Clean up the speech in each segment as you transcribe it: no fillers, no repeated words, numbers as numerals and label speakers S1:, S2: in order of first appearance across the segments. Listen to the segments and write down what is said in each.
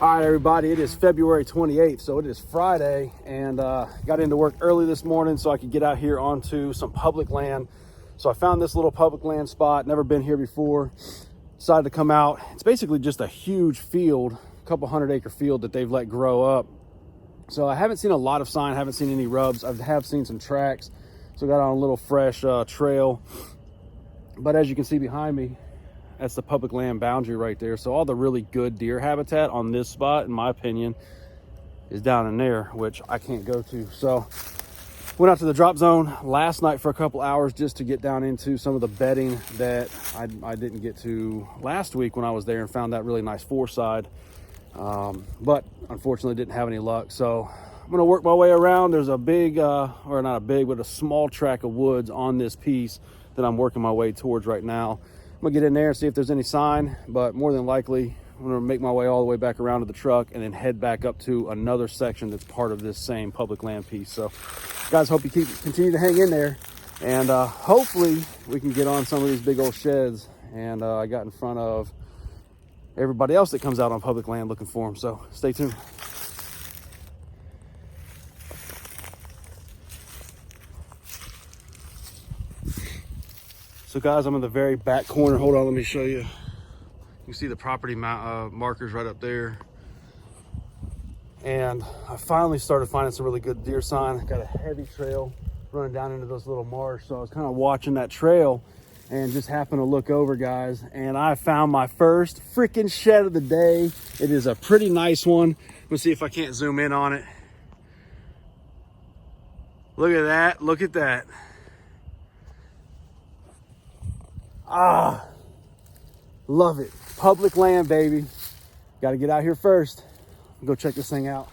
S1: All right, everybody, it is February 28th, so it is Friday, and got into work early this morning so I could get out here onto some public land. So I found this little public land spot, never been here before, decided to come out. It's basically just a huge field, a couple 100-acre field that they've let grow up. So I haven't seen a lot of sign, haven't seen any rubs. I have seen some tracks, so got on a little fresh trail. But as you can see behind me, that's the public land boundary right there. So all the really good deer habitat on this spot, in my opinion, is down in there, which I can't go to. So went out to the drop zone last night for a couple hours just to get down into some of the bedding that I didn't get to last week when I was there, and found that really nice four-side. But unfortunately didn't have any luck. So I'm gonna work my way around. There's a big, or not a big, but a small tract of woods on this piece that I'm working my way towards right now. I'm gonna get in there and see if there's any sign, but more than likely I'm gonna make my way all the way back around to the truck and then head back up to another section that's part of this same public land piece. So guys, hope you continue to hang in there, and hopefully we can get on some of these big old sheds. And I got in front of everybody else that comes out on public land looking for them, so stay tuned. So guys, I'm in the very back corner. Hold on, let me show you. You can see the property markers right up there. And I finally started finding some really good deer sign. Got a heavy trail running down into this little marsh. So I was kind of watching that trail and just happened to look over, guys. And I found my first freaking shed of the day. It is a pretty nice one. Let's see if I can't zoom in on it. Look at that, look at that. Ah, love it. Public land, baby. Got to get out here first. Go check this thing out.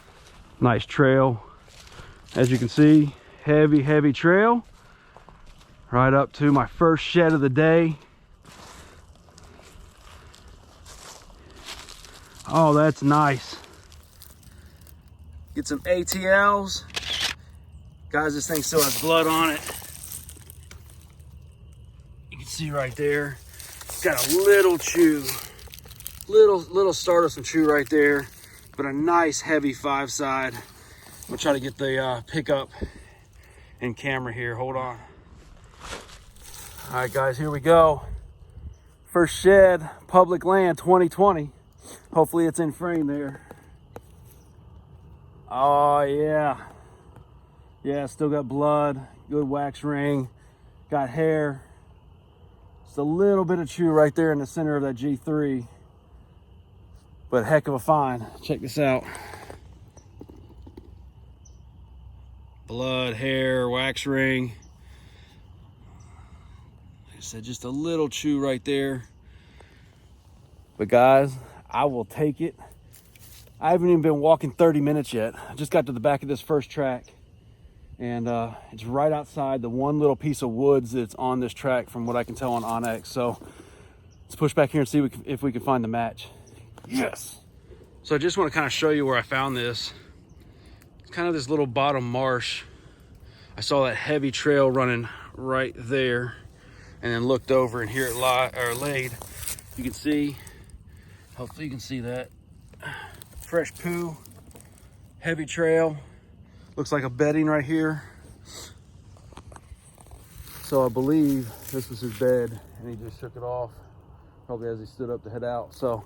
S1: Nice trail. As you can see, heavy trail. Right up to my first shed of the day. Oh, that's nice. Get some ATLs. Guys, this thing still has blood on it. See right there, got a little chew, little start of some chew right there, but a nice heavy 5-side. I'm gonna try to get the pickup and camera here. Hold on. All right, guys, here we go. First shed, public land 2020. Hopefully it's in frame there. Oh yeah, still got blood, good wax ring, got hair. Just a little bit of chew right there in the center of that G3, but heck of a find. Check this out. Blood, hair, wax ring. Like I said, just a little chew right there. But guys, I will take it. I haven't even been walking 30 minutes yet. I just got to the back of this first track. And it's right outside the one little piece of woods that's on this track from what I can tell on Onyx. So let's push back here and see if we can find the match. Yes. So I just want to kind of show you where I found this. It's kind of this little bottom marsh. I saw that heavy trail running right there, and then looked over, and here it laid. You can see, hopefully you can see that. Fresh poo, heavy trail. Looks like a bedding right here. So I believe this was his bed, and he just shook it off, probably as he stood up to head out. So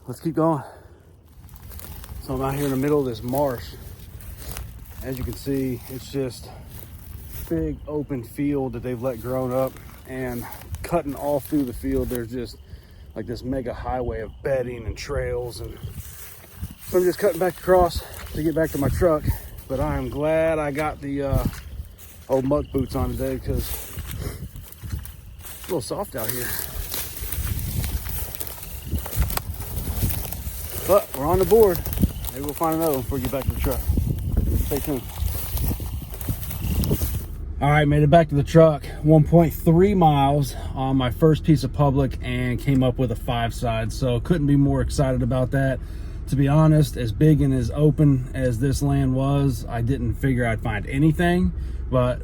S1: let's keep going. So I'm out here in the middle of this marsh. As you can see, it's just big open field that they've let grown up, and cutting all through the field, there's just like this mega highway of bedding and trails. And so I'm just cutting back across to get back to my truck, but I am glad I got the old muck boots on today, because it's a little soft out here. But we're on the board. Maybe we'll find another one before we get back to the truck. Stay tuned. All right, made it back to the truck. 1.3 miles on my first piece of public, and came up with a 5-side. So couldn't be more excited about that. To be honest, as big and as open as this land was, I didn't figure I'd find anything, but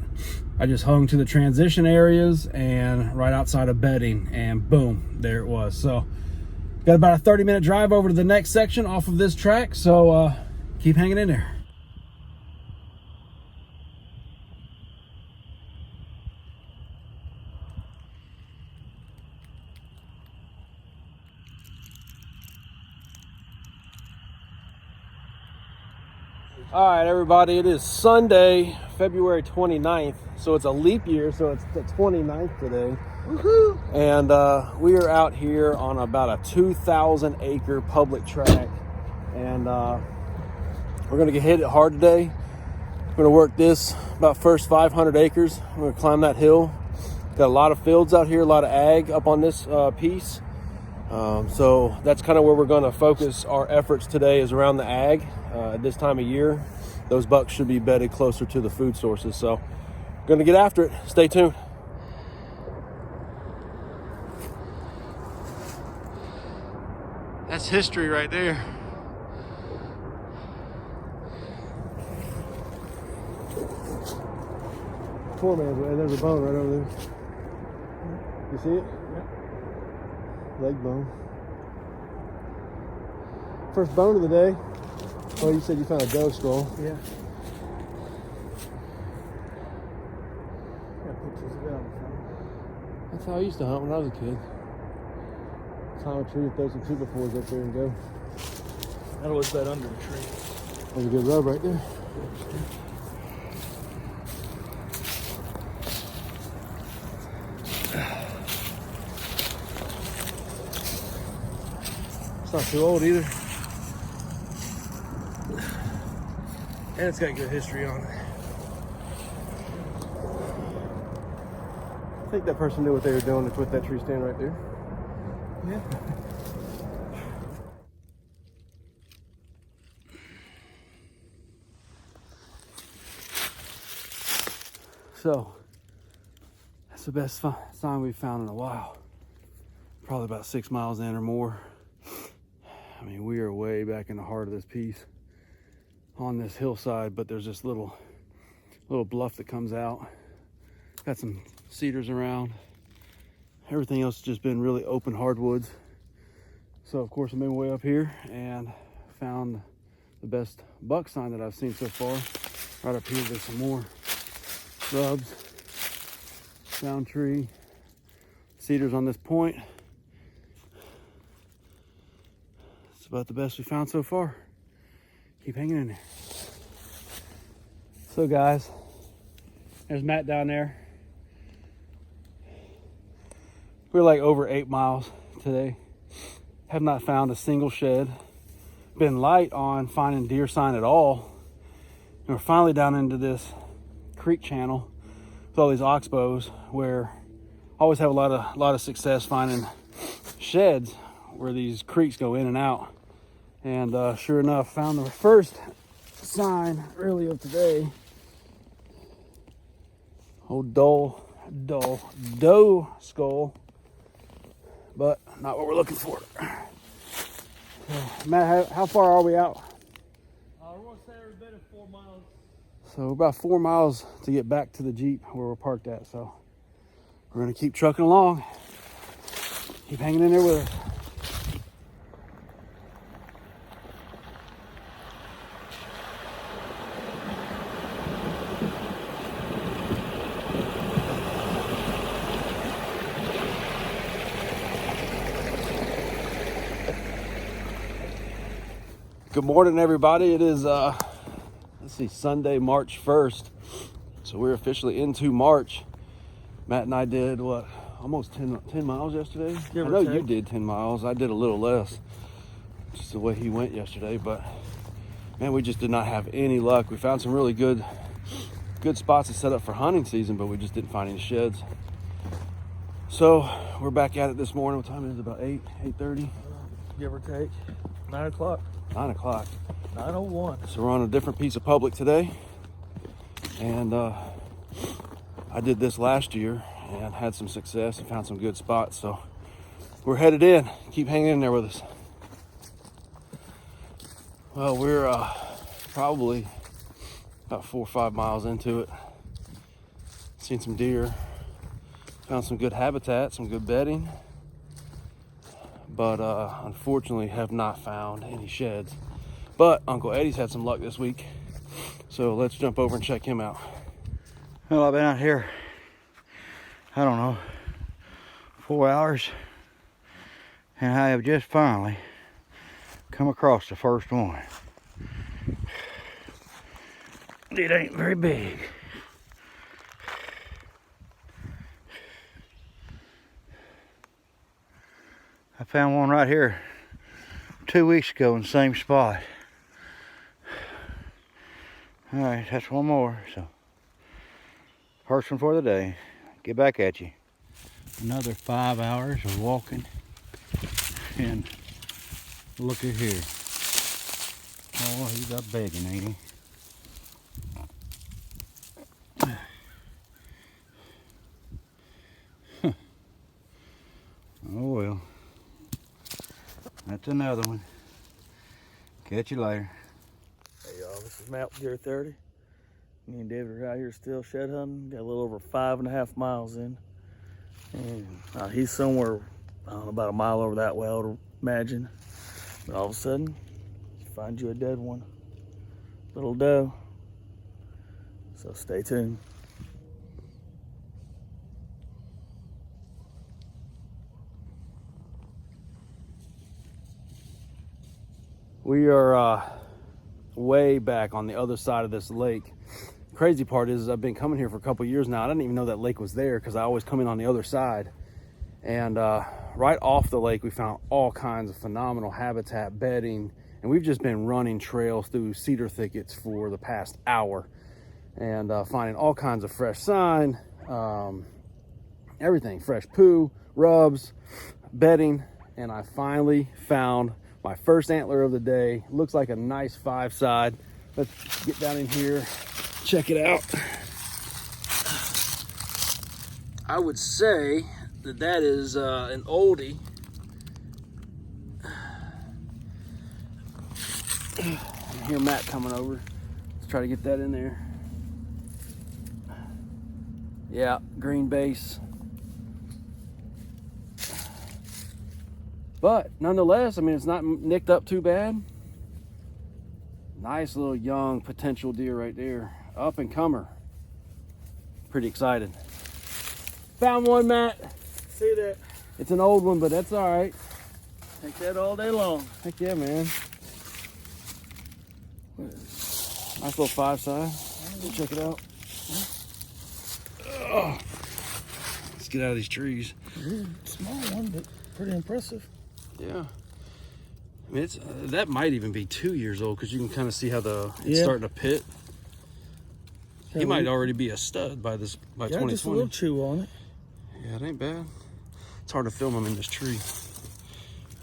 S1: I just hung to the transition areas and right outside of bedding, and boom, there it was. So Got about a 30-minute drive over to the next section off of this track, so keep hanging in there. All right, everybody, it is Sunday, February 29th, so it's a leap year, so it's the 29th today. Woohoo! And we are out here on about a 2,000-acre public track, and we're going to get hit it hard today. We're going to work this about first 500 acres. We're going to climb that hill. Got a lot of fields out here, a lot of ag up on this piece. So that's kind of where we're going to focus our efforts today, is around the ag. At this time of year, those bucks should be bedded closer to the food sources. So going to get after it. Stay tuned. That's history right there. Poor man's way. There's a bone right over there. You see it? Yeah. Leg bone. First bone of the day. Oh, you said you found a doe skull. Yeah. That's how I used to hunt when I was a kid. Climb a tree, throw some 2x4s up there and go.
S2: That was that under the tree.
S1: There's a good rub right there. It's not too old either.
S2: And it's got good history on it.
S1: I think that person knew what they were doing to put that tree stand right there.
S2: Yeah.
S1: So, that's the best sign we've found in a while. Probably about 6 miles in or more. I mean, we are way back in the heart of this piece on this hillside, but there's this little bluff that comes out. Got some cedars around. Everything else has just been really open hardwoods. So of course I made my way up here and found the best buck sign that I've seen so far. Right up here there's some more shrubs, down tree, cedars on this point. It's about the best we found so far. Keep hanging in there. So guys, there's Matt down there. We're like over 8 miles today. Have not found a single shed. Been light on finding deer sign at all. And we're finally down into this creek channel with all these oxbows, where I always have a lot of success finding sheds where these creeks go in and out. And sure enough, found the first sign early of today. Old doe skull, but not what we're looking for. So, Matt, how far are we out?
S2: We're going to say every bit of 4 miles.
S1: So we're about 4 miles to get back to the Jeep where we're parked at. So we're going to keep trucking along. Keep hanging in there with us. Good morning, everybody. It is, let's see, Sunday, March 1st. So we're officially into March. Matt and I did, what, almost 10 miles yesterday? I know you did 10 miles. I did a little less, just the way he went yesterday. But, man, we just did not have any luck. We found some really good spots to set up for hunting season, but we just didn't find any sheds. So we're back at it this morning. What time is it? About 8:30?
S2: Give or take. 9 o'clock.
S1: 9 o'clock.
S2: 9:01.
S1: So we're on a different piece of public today. And I did this last year and had some success and found some good spots. So we're headed in. Keep hanging in there with us. Well, we're probably about 4 or 5 miles into it. Seen some deer. Found some good habitat, some good bedding. but unfortunately have not found any sheds. But Uncle Eddie's had some luck this week, so let's jump over and check him out.
S3: Well, I've been out here, I don't know, 4 hours, and I have just finally come across the first one. It ain't very big. I found one right here 2 weeks ago in the same spot. All right, that's one more, so first one for the day. Get back at you. Another 5 hours of walking, and look at here. Oh, he's up begging, ain't he? Oh well, that's another one. Catch you later.
S2: Hey y'all, this is Matt with Gear 30. Me and David are out here still shed hunting. Got a little over 5.5 miles in. And he's somewhere, I don't know, about a mile over that way, I would imagine. But all of a sudden, find you a dead one. Little doe. So stay tuned.
S1: We are way back on the other side of this lake. Crazy part is I've been coming here for a couple years now. I didn't even know that lake was there because I always come in on the other side. And right off the lake, we found all kinds of phenomenal habitat, bedding, and we've just been running trails through cedar thickets for the past hour and finding all kinds of fresh sign, everything, fresh poo, rubs, bedding, and I finally found my first antler of the day. Looks like a nice 5-side. Let's get down in here, check it out. I would say that is an oldie. I hear Matt coming over. Let's try to get that in there. Yeah, green base. But nonetheless, I mean, it's not nicked up too bad. Nice little young potential deer right there. Up and comer. Pretty excited. Found one, Matt.
S2: See that?
S1: It's an old one, but that's all right.
S2: Take that all day long.
S1: Heck yeah, man. Nice little 5-side. Go check it out. Oh. Let's get out of these trees.
S2: Small one, but pretty impressive.
S1: Yeah. I mean, it's that might even be 2 years old because you can kind of see how it's
S2: Yeah.
S1: starting to pit. He
S2: Yeah,
S1: might already be a stud by 2020.
S2: just a little chew on it.
S1: Yeah, it ain't bad. It's hard to film him in this tree.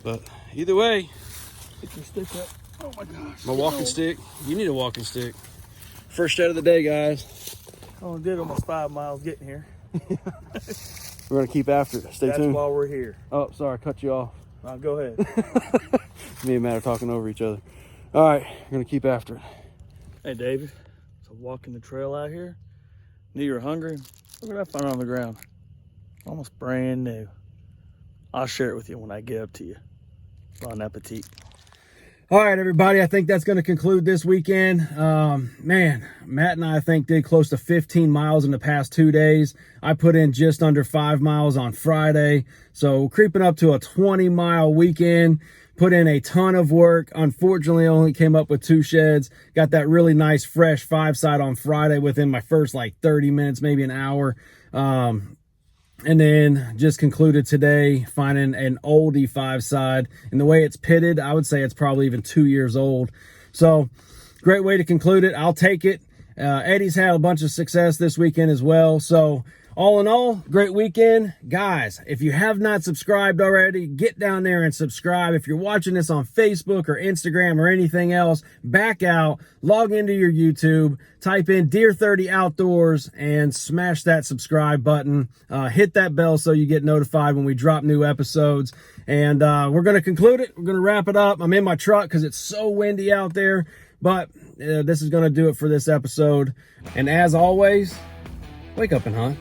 S1: But either way,
S2: Get your stick up. Oh my gosh.
S1: my walking stick. You need a walking stick. First shed of the day, guys.
S2: I only did almost 5 miles getting here.
S1: We're gonna keep after it. Stay
S2: That's
S1: tuned.
S2: why we're here.
S1: Oh, sorry, I cut you off.
S2: Now go ahead.
S1: Me and Matt are talking over each other. All right, we're gonna keep after it.
S2: Hey David, so walking the trail out here, knew you were hungry. Look what I found on the ground. Almost brand new. I'll share it with you when I get up to you. Bon appetit. All right, everybody, I think that's going to conclude this weekend. Man, Matt and I think did close to 15 miles in the past 2 days. I put in just under 5 miles on Friday. So creeping up to a 20-mile weekend. Put in a ton of work. Unfortunately, only came up with 2 sheds. Got that really nice, fresh 5-side on Friday within my first like 30 minutes, maybe an hour. And then just concluded today finding an oldie 5-side. And the way it's pitted, I would say it's probably even 2 years old. So great way to conclude it. I'll take it. Eddie's had a bunch of success this weekend as well. So all in all, great weekend. Guys, if you have not subscribed already, get down there and subscribe. If you're watching this on Facebook or Instagram or anything else, back out, log into your YouTube, type in Deer 30 Outdoors and smash that subscribe button. Hit that bell so you get notified when we drop new episodes. And we're going to conclude it. We're going to wrap it up. I'm in my truck because it's so windy out there. But this is going to do it for this episode. And as always, wake up and hunt.